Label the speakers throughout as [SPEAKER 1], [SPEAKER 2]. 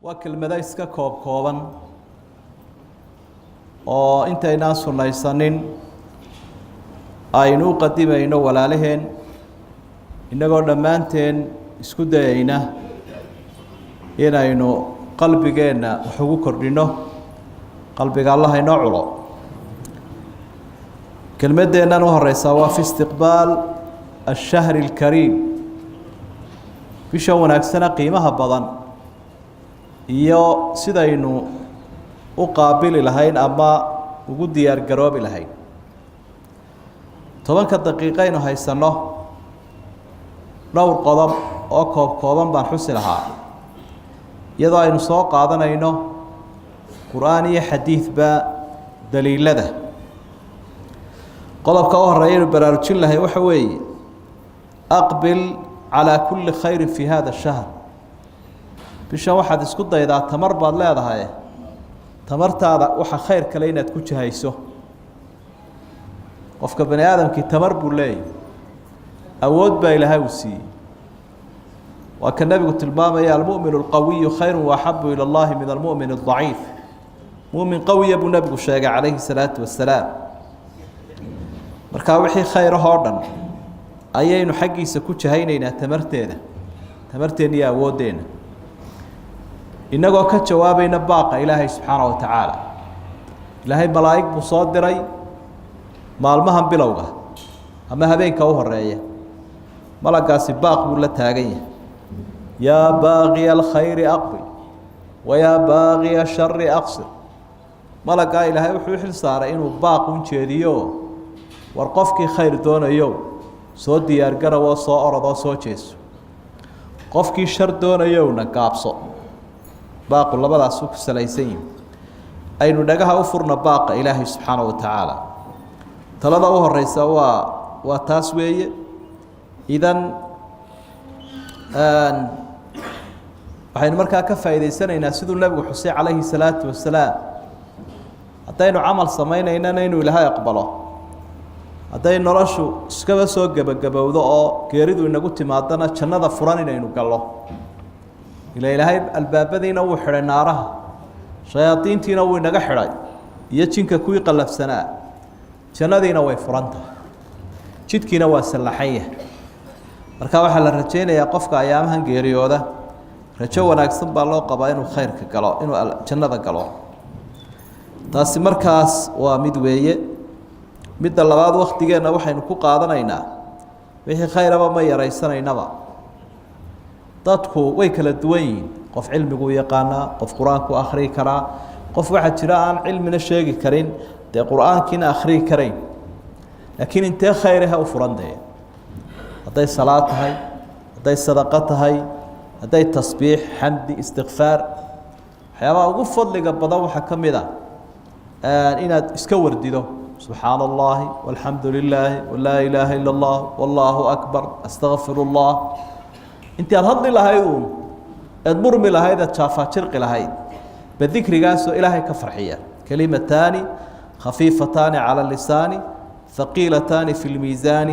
[SPEAKER 1] waa kelmado iska kooban oo intaynaan sunaysanin aynu qadimayno walaalaheen inagoo dhammaanteen isku dayayna inaynu qalbigeena wax ugu kordhino qalbiga Allah inoo culo kelmadeenan u horeysa waa fi istiqbaal الشهر الكريم bisha wanaagsana qiimaha badan iyo sidaynu u qaabili lahayn ama ugu diyaar garoobi lahayn 10 daqiiqo aynu haysano dhowr qodob oo kooban baan xusi lahaa iyadoo aynu soo qaadanayno quraan iyo xadiis ba daliilada qodobka u horeeya baraarujin lahayn waxa weeye aqbil على كل خير في هذا الشهر بشا واحد اسكو دايدا تمر باد لهدهاي تمرتادا waxa khayr kale inaad ku jahayso qofka bani aadamki tamar buu leeyahay awood baa ilaahay u siiyay waa kan nabigu tilmaamay al-mu'minu al-qawi khayrun wa habbu ila Allah min al-mu'min al-dha'if mu'min qawi buu nabigu sheegay calayhi salaatu wassalaam marka wixii khayr oo dhan ayaynu xaqiisa ku jahaynaynaa tamarteena iyo awoodeena inagoo ka jawaabayna baaqa ilaahay subxaanahu wa tacaala ilaahay malaa'ig buu soo diray maalmahan bilowga ama habeenka u horeeya malagaasi baaq buu la taagan yahay yaa baaqiya alkhayri aqbil wa yaa baaqiya sharri aqsir malagaa ilaahay wuxuu xil saaray inuu baaq u jeediyo war qofkii khayr doonayo soo diyaar garow soo orado soo jeeso qofkii shar doonayowna gaabso baaqu labadaas ku salaysan aynu dhagaha u furna baaqa ilaahay subxaanahu wa tacaala talada u horeysa waa taas weeye idan waxaynu markaa ka faa'iideysanaynaa siduu nabigu xusay calayhi salaatu wasalaam haddaynu camal samaynayna inuu ilaahay aqbalo hadday noloshu iskaba soo gabagabowdo oo geeridu inagu timaadana jannada furan inaynu gallo ilaahay albaabadiina wuu xidhay naaraha shayaadiintiina wuu inaga xidhay iyo jinka kuwii qalafsanaa jannadiina way furantahay jidkiina waa sallaxan yahay marka waxaa la rajaynayaa qofka ayaamahan geeriyooda rajo wanaagsan baa loo qabaa inuu khayrka galo inuu jannada galo taasi markaas waa mid weeye midda labaad waqtigeena waxaynu ku qaadanaynaa wixii khayraba ma yaraysanaynaaba dadku way kala duwan yihiin qof cilmigu yaqaana qof quraanku akhri kara qof waxa jira aan cilmina sheegi karin de quraankiina akhri karayn laakiin intee khayraha u furanday haday salaad tahay haday sadaqa tahay haday tasbiix hamdi istighfar waxyaabaha ugu fadliga badan waxa kamid ah inaad iska wardido سبحان الله والحمد لله ولا إله إلا الله والله أكبر أستغفر الله أنت الهض لهايون أدبرم لهايدا تشافا شرق لهايد بالذكر قاسوا إلهي كفرحية كلمتان خفيفتان على اللسان ثقيلتان في الميزان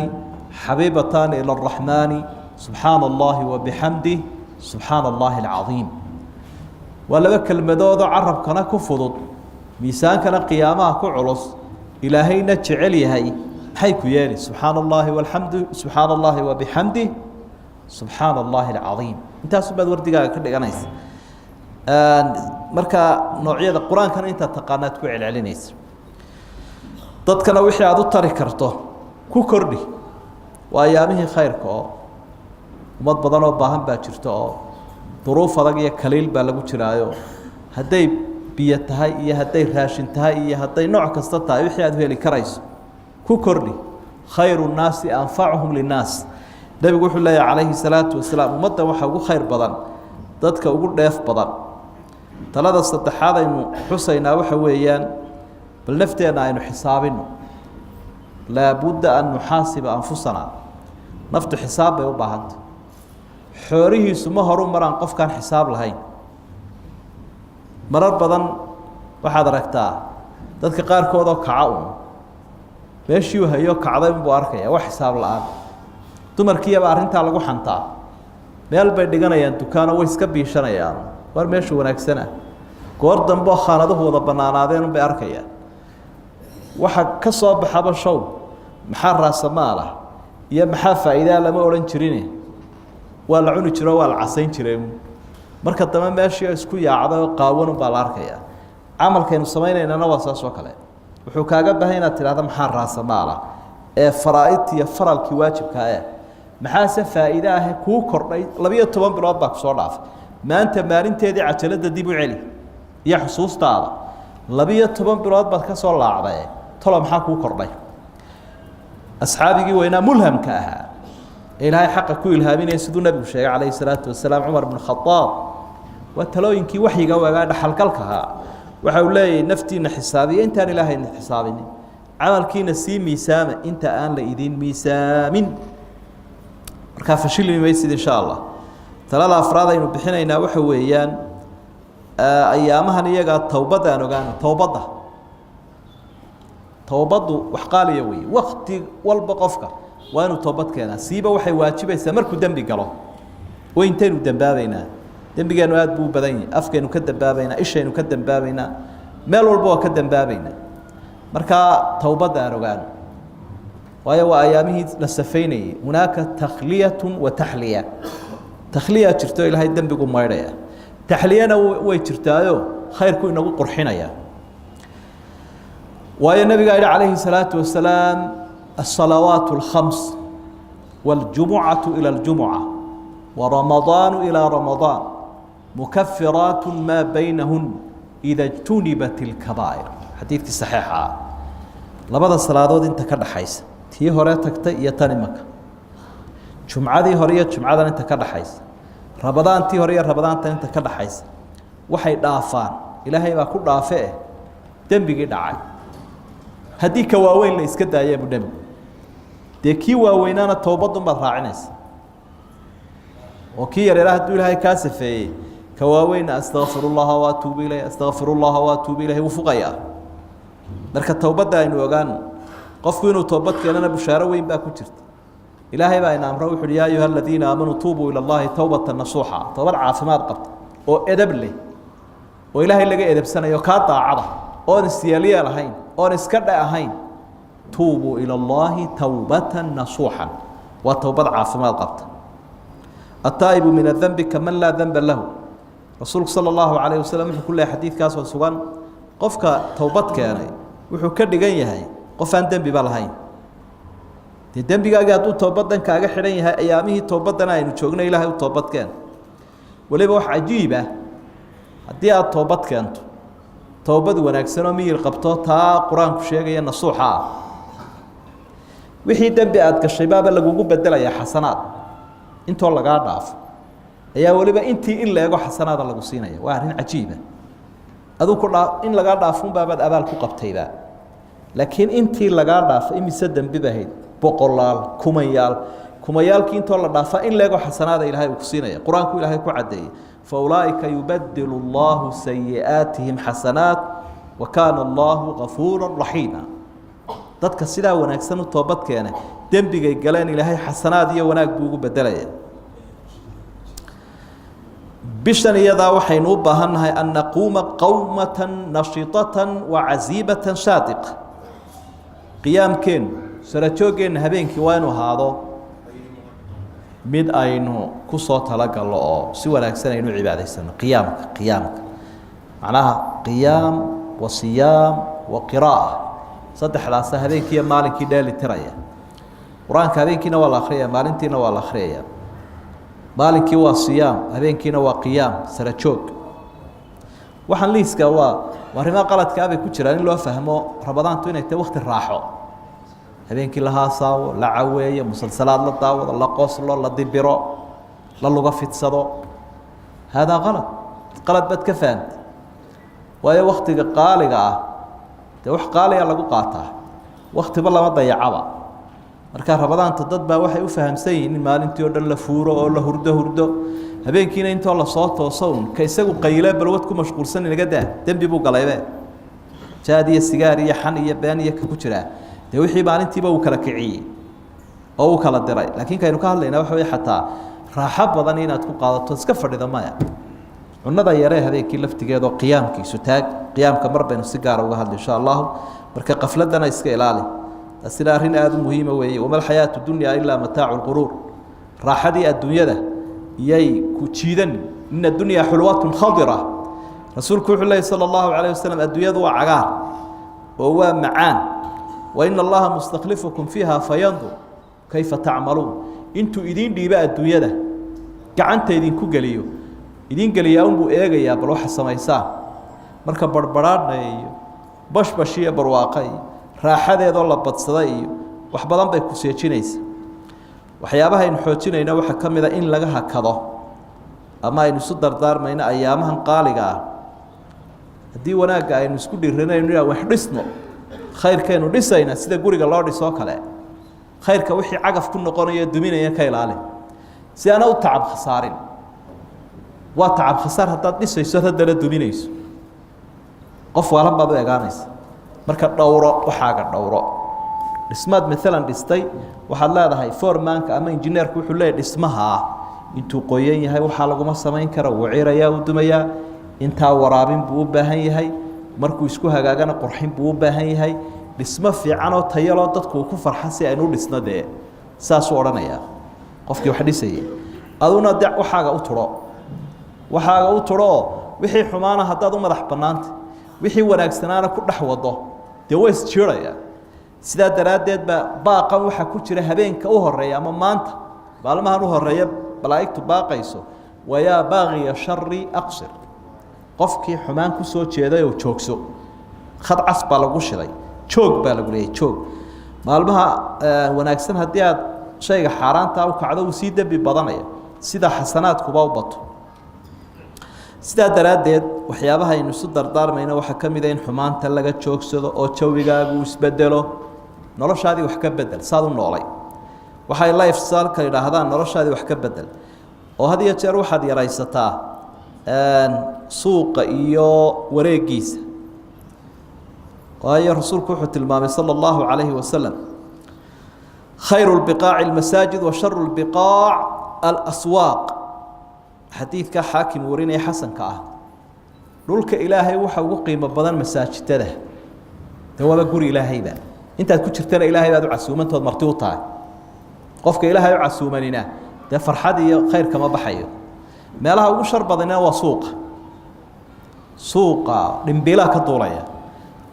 [SPEAKER 1] حبيبتان إلى الرحمن سبحان الله وبحمده سبحان الله العظيم ولا بكل مدود عرب كنا كفضل ميزان كنا قيامه كعرس إلهينا جعلي هاي حيكو يالي سبحان الله والحمد سبحان الله وبحمده سبحان الله العظيم انت سبحان وردقاء كل قنايس مركا نوعية القرآن كان انت تقانات كوعي العلينيس ضدكنا وحي عدو تاريكرته كو كردي وأيامه خيركو ومد بدنو باهم باجرتو ظروف هذا كليل بالغو جرايو هدي biyatahay iyo haday raashin tahay iyo haday nooc kasta tahay wixii aad heli karayso ku kordhi khayru naasi anfa'uhum linnaas nabigu wuxuu leeyahay calayhi salaatu wasalaam ummadda waxa ugu khayr badan dadka ugu dheef badan talada saddexaad aynu xusaynaa waxa weeyaan bal nafteena aynu xisaabino la budda an nuhasiba anfusana naftu xisaab bay u baahantahay xoorihiisu ma horu maraan qofkan xisaab lahayn marar badan waxaad aragtaa dadka qaar kood oo kaca meeshii uu hayo kacday buu arkaya wax xisaab la'aan dumarkiiba arinta lagu xantaa meel bay dhiganayaan dukaano way iska biishanayaan war meeshu wanaagsana goor dambe khaanaduhu wada banaanaadeen bay arkayaan waxa ka soo baxaba show maxaa raasamaala iyo maxaa faa'iido lama oran jirin waa la cuni jiro waa la casayn jiray marka dambe meeshii isku yaacdo qaawan baa la arkayaa amalkeenu sameeynayna waa saas oo kale wuxuu kaaga baahan inaad tiraahdo maxaa raasamaala ee faraa'id iyo faralkii waajibka ah maxaa faa'iido ah ku kordhay 12 bilood baa ku soo dhaaf maanta maalinteedii cajalada dib u celi iyo xusuustaada 12 bilood baad ka soo laacday tolo maxaa ku kordhay asxaabigii weyna mulhamka ahaa ilaahay xaq ku ilhaaminay sidoo nabigu sheegay calayhi salaatu wasalaam Umar ibn Khattab wa talooyinkii waxyiga waaga dhaxalkalka waxa uu leeyahay naftiina xisaabiye intaan ilaahay xisaabin amalkiina si miisaama inta aan la idin miisaamin marka fashilmi maysid insha Allah talada afraad aynu bixinaynaa waxa weeyaan ayaamahan iyaga tawbada aan ogaano tawbadu wax qaaliya weey waqti walba qofka waa inuu toobad keenaa siiba waxay waajibaysaa markuu dambi galo oo intaynu dambaabaynaa dambigeenu aad buu badan yahay afkeenu ka dambaabaynaa ishaynu ka dambaabaynaa meel walba waa ka dambaabaynaa marka tawbada aan ogaano waayo waa ayaamihii la safaynayay hunaaka takhliyatun wa tahliya takhliya jirto ilaahay dambigu maydhaya tahliyana way jirtaayo khayrku inagu qurxinaya waayo nabiga alayhi salaatu wasalaam الصلوات الخمس والجمعة إلى الجمعة ورمضان إلى رمضان مكفرات ما بينهن إذا اجتنبت الكبائر حديث صحيحة لبدا الصلاة انت كده حيث تي هوريتك يتنمك جمعة دي هورية جمعة انت كده حيث رمضان تي هورية رمضان انت كده حيث وحي دافان إلهي ما كل دافئه دنبي دعاي هديك واوين ليس كده يا ابو دنبي دكي واوينانا توبضن بad raacinaysa oo kii yar ilaahay ilaahay ka safeeyay kawaaween astaghfirullah wa atuubu ilayhi astaghfirullah wa atuubu ilayhi wufuqaya marka toobada aynu ogaan qofku inuu toobad keenana bushaaro weyn baa ku jirta ilaahay baa ina amro wuxuu yaa ayuha alladina aamanu tuubu ila allahi tawbatan nasuha toobad caafimaad qabta oo edab leh oo ilaahay laga edabsanayo ka daacada oo istiyaaliya lahayn oo iska dhaahayn توبوا إلى الله توبة نصوحا وتوبة عافمات قبط التائب من الذنب كمن لا ذنب له رسولك صلى الله عليه وسلم في كل حديث كاس وسوان قفك توبتك يعني وحكر دقيه هاي قفان ذنب بالهاي الذنب قاعد توبتك كاجا حرين هاي أيامه توبتنا إنه شغلنا إلهي وتوبتك كان ولي بوح عجيبة هدي توبتك أنت توبة ونكسر مير قبطة تا قرآن كشيء نصوحا wixii dambi aad ka shabaab lagu bedelaya xasanaad inta laga dhaaf ayaa waliba intii in leego xasanaad lagu siinaya waa arin cajiiba adu ku in laga dhaafun baabad abaal ku qabtayba laakiin intii laga dhaaf imise dambi bahayd boqolaal kumayaalkii inta la dhaafa in leego xasanaad ilaahay ku siinaya quraanku ilaahay ku cadeeyay fa ulaika yubaddilu Allahu sayyi'atihim hasanat wa kana Allahu ghafuurur rahiima dadka sidaa wanaagsan u toobad keenay dambigay galeen ilaahay xasanaad iyo wanaag buu ugu bedelaya bishan iyada waxaynu u baahanahay an naquma qawmatan nashitatan wa azibatan shatiq qiyamkeen sarajoogeen habeenkii waa inuu haado mid aynu ku soo talagalo oo si wanaagsan aynu cibaadaysano qiyamka macnaha qiyam wa siyam wa qiraa'ah saddexdaas habeenkii maalinkii dheeli tiraya quraanka habeenkiina waa la akhriyaa maalintiina waa la akhriyaa maalinkii waa siyaam habeenkiina waa qiyaam sara joog waxaan liiska waa warima qaladka ay ku jiraan in loo fahmo rabadaantu inay tahay waqti raaxo habeenkii la haasawo la caweeyo musalsalaad la daawado la qoslo la dibiro la luga fidsado hada qalad bad ka faant waayo waqtiga qaaliga ah wax qaaliya lagu qaataa waqtiba lama dayacaba marka rabadaanta dad baa waxay u fahamsan yihiin maalintii oo dhan la fuuro oo la hurdo habeenkiina inta la soo toosoon ka isagu qayle balwad ku mashquulsan inaga daa dambi buu galaybe jaadiya sigaar iyo xan iyo been iyo ku jira de wixii maalintiiba uu kala kiciyay oo uu kala diray laakiin kaynu ka hadlaynaa waxa way xataa raaxo badan inaad ku qaadato iska fadhida maya cunada yaree habeenkii laftigeeda oo qiyaamkiisu taag qiyaamka mar baynu si gaar uga hadli insha Allah marka qafladana iska ilaali asila arin aad muhiim weeye wama hayatu dunya illa mataacu qurur raaxadii adduunyada iyay ku jiidan in addunya hulwatun khadira rasuulku wuxuu leeyahay sallallahu alayhi wasallam adduunyadu waa cagaar oo waa macaan wa inna allaha mustakhlifukum fiha fayandur kayfa ta'malun intu idin dhiiba adduunyada gacanta idin ku galiyo idin galiya buu eegayaa bal waxa sameeysaa marka barbaraadnayo bashbashiya barwaaqay raaxadeedo la badsaday iyo wax badan bay ku seejinaysaa waxyaabaha in xoojinayna waxa kamida in laga hakado ama aynu isu dardaarmayna ayaamahan qaaliga ah hadii wanaaga aynu isku dhiiranayno wax dhisno khayrkeenu dhisayna sida guriga loo dhiso kale khayrka wixii cagaf ku noqonayo duminaya ka ilaali si ana u tacab khasaarin waa tacab khasaar hadaad dhisayso hadana duminayso qof waalan baad eegaanaysa marka dhowro waxaaga dhowro dhismaad midalan dhistay waxaad leedahay foremanka ama engineerku wuxuu leeyahay dhismaha intuu qoyan yahay waxa lagu ma sameyn karo waciraya u dumaya inta waraabin buu u baahan yahay markuu isku hagaagana qurxin buu u baahan yahay dhismo fiican oo tayalo dadku ku farxan si ay u dhisnade saas u oranaya qofkii wax dhisay aduna waxaaga u turo wixii xumaana hadaad u madax banaanta wixii wanaagsanaana ku dhaxwado de way isjiiraya sida daraadeed baaqan waxa ku jira habeenka u horeeya ama maanta baalmahan u horeeya balaayigtu baaqayso waya baaqiya sharri aqsir qofkii xumaan ku soo jeeday oo joogso khad casba lagu shilay joog baa lagu leeyahay joog maalmaha wanaagsan hadii aad shayga xaraanta u kacdo uu si dambi badanaya sida xasanaadkuba u bato sida daraadeed waxyaabaha aynu isu dardaarmayna waxa kamid ah in xumaanta laga joogsado oo jawigaagu isbedelo noloshaadii wax ka bedel saad u noolay waxay lifestyle ka yiraahdaan noloshaadii wax ka bedel oo hadiya jeer waxaad yaraysataa suuqa iyo wareegiisa waayo rasuulku wuxuu tilmaamay sallallahu alayhi wasallam khayrul biqaa'i almasajid wa sharrul biqaa' alaswaaq xadiidka xaakim warinay xasanka ah dhulka ilaahay waxa ugu qiimo badan masaajidada dawada guri ilaahayba intaad ku jirtana ilaahay baad u casuumantood marti u tahay qofka ilaahay u casuumanina de farxad iyo khayr kama baxayo meelaha ugu shar badanina waa suuqa dhimbila ka duulaya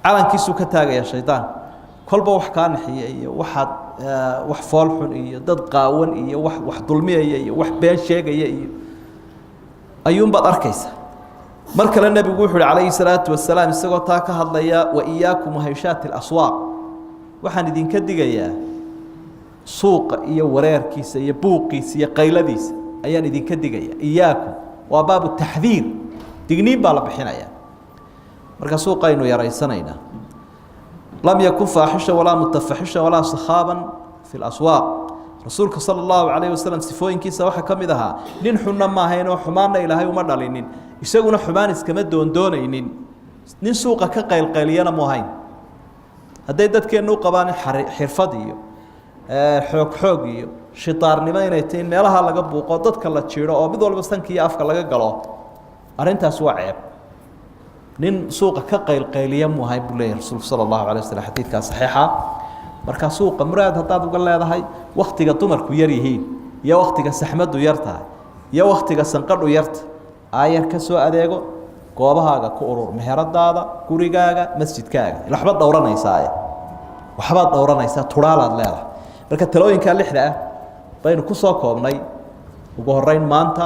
[SPEAKER 1] calankiisu ka taagaya shaydaan kolba wax ka naxiya iyo wax fool xun iyo dad qaawan iyo wax dulmiyaya iyo wax been sheegaya iyo ayuun baad arkaysa markale nabigu wuxuu calayhi salaatu wasalaam isagoo taa ka hadlaya wa iyaakum hayshaat al-aswaaq waxaan idinka digayaa suuqa iyo wareerkiisa iyo buuqiisa iyo qayladiisa ayaan idinka digaya iyaakum waa baabu taxdiir digniin baa la bixinaya marka suuqaynu yaraysanayna lam yakun faahisha wala mutafahisha wala sakhaban fi al-aswaaq rasuulka sallallahu alayhi wasallam sifooyinkiisa waxa kamid ahaa nin xunna ma ahayn oo xumaana ilaahay uma dhalinin isaguna xumaan iskama doonaynin nin suuqa ka qaylqayliyana ma ahayn haday dadkeenu qabaan xirfad iyo xoog iyo shitaarnimo inay tiin meelaha laga buuqo dadka la jiiro oo mid walba sankiyo afka laga galo arintaas waa ceeb nin suuqa ka qaylqayliya ma ahayn buu leeyahay rasuulka sallallahu alayhi wasallam xadiidka saxiixa marka suuqa muraad hadaad uga leedahay waqtiga dumarku yar yihiin iyo waqtiga saxmadu yartahay iyo waqtiga sanqadhu yarta ayar ka soo adeego goobahaaga ku urur meheradaada gurigaaga masjidkaaga waxba dhowranaysaa turaalaad leedahay marka talooyinka lixda ah baynu ku soo koobnay ugu horeyn maanta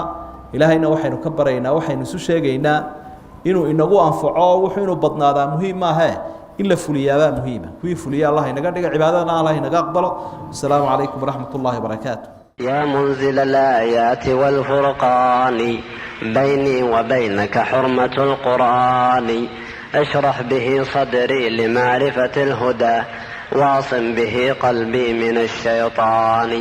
[SPEAKER 1] ilaahayna waxaynu ka baraynaa waxaynu isu sheegaynaa inuu inagu anfaco wuxuu inuu badnaadaa muhiim ma aha إلا فليا مهمة كوي فليا الله نقدر عبادنا الله نقبله. السلام عليكم ورحمة الله وبركاته.
[SPEAKER 2] يا منزل الآيات والفرقان بيني وبينك حرمة القرآن اشرح به صدري لمعرفة الهدى واعصم به قلبي من الشيطان